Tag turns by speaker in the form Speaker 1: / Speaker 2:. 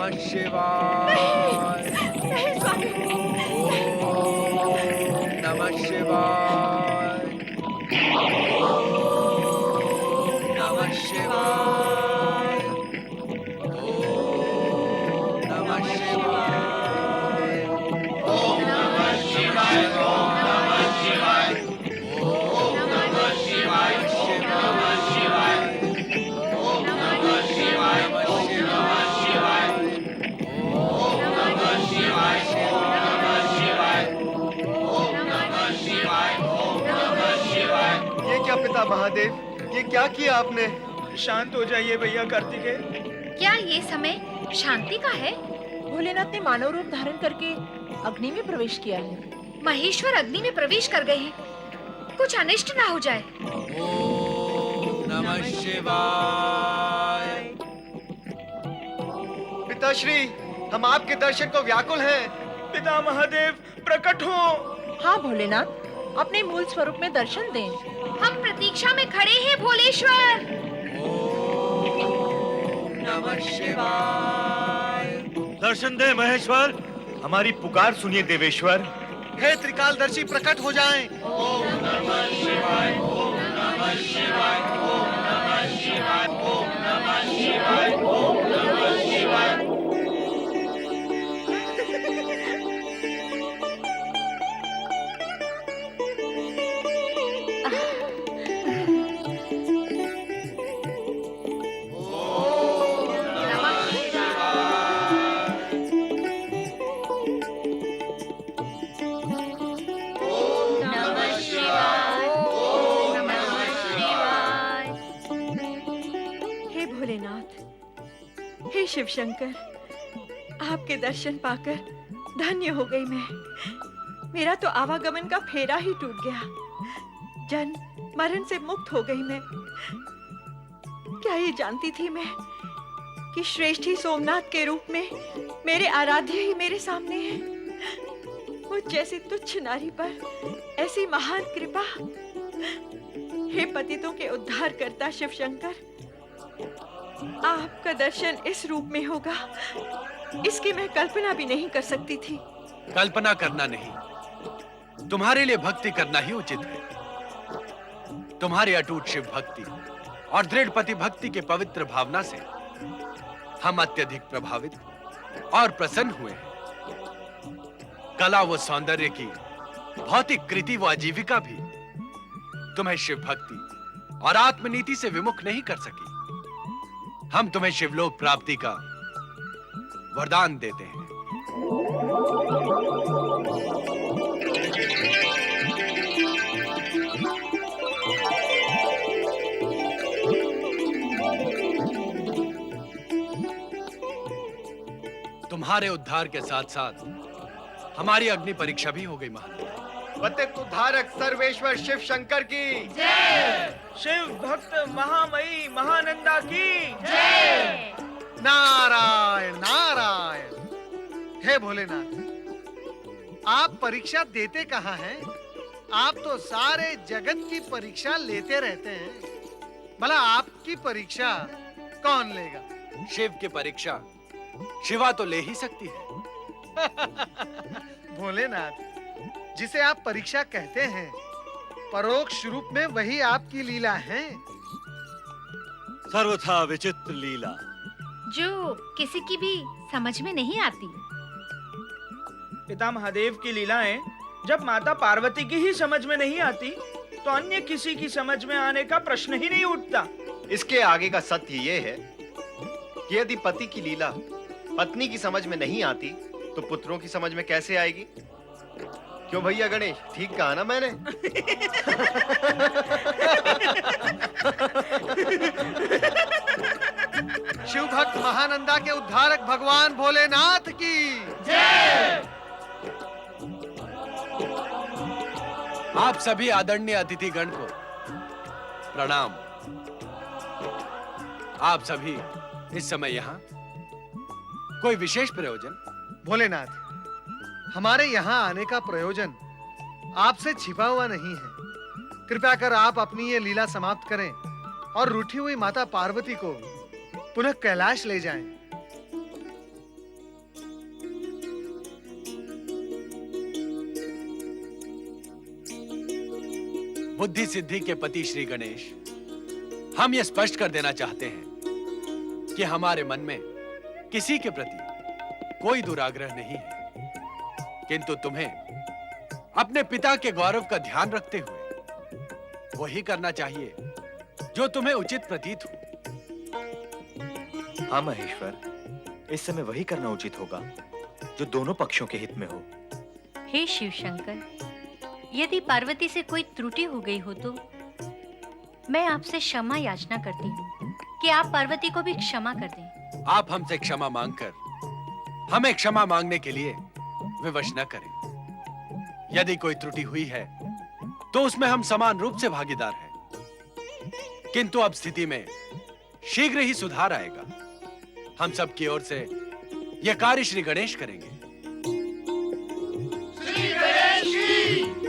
Speaker 1: नमः शिवाय।
Speaker 2: नहीं स्वामी।
Speaker 1: ओम नमः शिवाय। ओम नमः शिवाय। ओम नमः शिवाय। ओम नमः शिवाय। ओम नमः शिवाय। ओम नमः शिवाय। नमः शिवाय। ओम नमः शिवाय। नमः शिवाय। ओम नमः शिवाय। नमः शिवाय। ओम नमः शिवाय। ओम नमः शिवाय।
Speaker 3: ये क्या पिता महादेव, ये क्या किया आपने?
Speaker 4: शांत हो जाइए भैया कार्तिकेय।
Speaker 2: क्या ये समय शांति का है?
Speaker 5: भोलेनाथ ने मानव रूप धारण करके अग्नि में प्रवेश किया है।
Speaker 2: महेश्वर अग्नि में प्रवेश कर गए हैं। कुछ अनिष्ट ना हो जाए।
Speaker 1: ओम नमः शिवाय।
Speaker 3: पिताश्री, हम आपके दर्शन को व्याकुल हैं।
Speaker 4: पिता महादेव प्रकट हो।
Speaker 5: हाँ भोलेनाथ, अपने मूल स्वरूप में दर्शन दें।
Speaker 2: हम प्रतीक्षा में खड़े हैं भोलेश्वर।
Speaker 1: ओम नमः शिवाय।
Speaker 6: दर्शन दे महेश्वर, हमारी पुकार सुनिए देवेश्वर।
Speaker 3: हे त्रिकालदर्शी, प्रकट हो जाएं।
Speaker 1: ओम नमः शिवाय। ओम नमः शिवाय। ओम नमः शिवाय। ओम नमः शिवाय। ओम नमः शिवाय।
Speaker 2: नमः शिवाय। ओम नमः शिवाय।
Speaker 7: हे भोलेनाथ, हे शिव शंकर, आपके दर्शन पाकर धन्य हो गई मैं। मेरा तो आवागमन का फेरा ही टूट गया। जन्म मरण से मुक्त हो गई मैं। क्या ये जानती थी मैं कि श्रेष्ठ ही सोमनाथ के रूप में मेरे आराध्य ही मेरे सामने हैं। मुझ जैसी तुच्छ नारी पर ऐसी महान कृपा। हे पतितों के उद्धार करता शिव शंकर, आपका दर्शन इस रूप में होगा, इसकी मैं कल्पना भी नहीं कर सकती थी।
Speaker 1: कल्पना करना नहीं, तुम्हारे लिए भक्ति करना ही उचित है। तुम्हारी अटूट शिव भक्ति और दृढ़ पति भक्ति के पवित्र भावना से हम अत्यधिक प्रभावित और प्रसन्न हुए हैं। कला व सौंदर्य की भौतिक कृति व आजीविका भी तुम्हें शिव भक्ति और आत्मनीति से विमुख नहीं कर सकी। हम तुम्हें शिवलोक प्राप्ति का वरदान देते हैं। तुम्हारे उद्धार के साथ साथ हमारी अग्नि परीक्षा भी हो गई महादेव।
Speaker 3: पतित उद्धारक सर्वेश्वर शिव शंकर की
Speaker 4: शिव भक्त महामयी महानंदा की
Speaker 3: नारायण नारायण। हे भोलेनाथ, आप परीक्षा देते कहाँ हैं? आप तो सारे जगत की परीक्षा लेते रहते हैं। भला आपकी परीक्षा कौन लेगा?
Speaker 1: शिव की परीक्षा शिवा तो ले ही सकती है।
Speaker 3: भोलेनाथ, जिसे आप परीक्षा कहते हैं, परोक्ष रूप में वही आपकी लीला है।
Speaker 6: सर्वथा विचित्र लीला,
Speaker 2: जो किसी की भी समझ में नहीं आती।
Speaker 4: पिता महादेव की लीलाएं जब माता पार्वती की ही समझ में नहीं आती, तो अन्य किसी की समझ में आने का प्रश्न ही नहीं उठता।
Speaker 8: इसके आगे का सत्य ये है कि यदि पति की लीला पत्नी की समझ में नहीं आती, तो पुत्रों की समझ में कैसे आएगी? क्यों भैया गणेश, ठीक कहा ना मैंने?
Speaker 3: शिव भक्त महानंदा के उद्धारक भगवान भोलेनाथ की जय।
Speaker 1: आप सभी आदरणीय अतिथिगण को प्रणाम। आप सभी इस समय यहाँ कोई विशेष प्रयोजन?
Speaker 3: भोलेनाथ, हमारे यहाँ आने का प्रयोजन आपसे छिपा हुआ नहीं है। कृपया कर आप अपनी ये लीला समाप्त करें और रूठी हुई माता पार्वती को पुनः कैलाश ले जाएं।
Speaker 1: बुद्धि सिद्धि के पति श्री गणेश, हम ये स्पष्ट कर देना चाहते हैं कि हमारे मन में किसी के प्रति कोई दुराग्रह नहीं है, किंतु तुम्हें अपने पिता के गौरव का ध्यान रखते हुए वही करना चाहिए जो तुम्हें उचित प्रतीत हो।
Speaker 6: हाँ महेश्वर, इस समय वही करना उचित होगा जो दोनों पक्षों के हित में हो।
Speaker 9: हे शिव शंकर, यदि पार्वती से कोई त्रुटि हो गई हो तो मैं आपसे क्षमा याचना करती हूँ कि आप पार्वती को भी क्षमा कर दें।
Speaker 1: आप हमसे क्षमा मांगकर हमें क्षमा मांगने के लिए विवश न करें। यदि कोई त्रुटि हुई है तो उसमें हम समान रूप से भागीदार हैं, किंतु अब स्थिति में शीघ्र ही सुधार आएगा। हम सब की ओर से यह कार्य श्री गणेश करेंगे।
Speaker 2: श्री गणेश की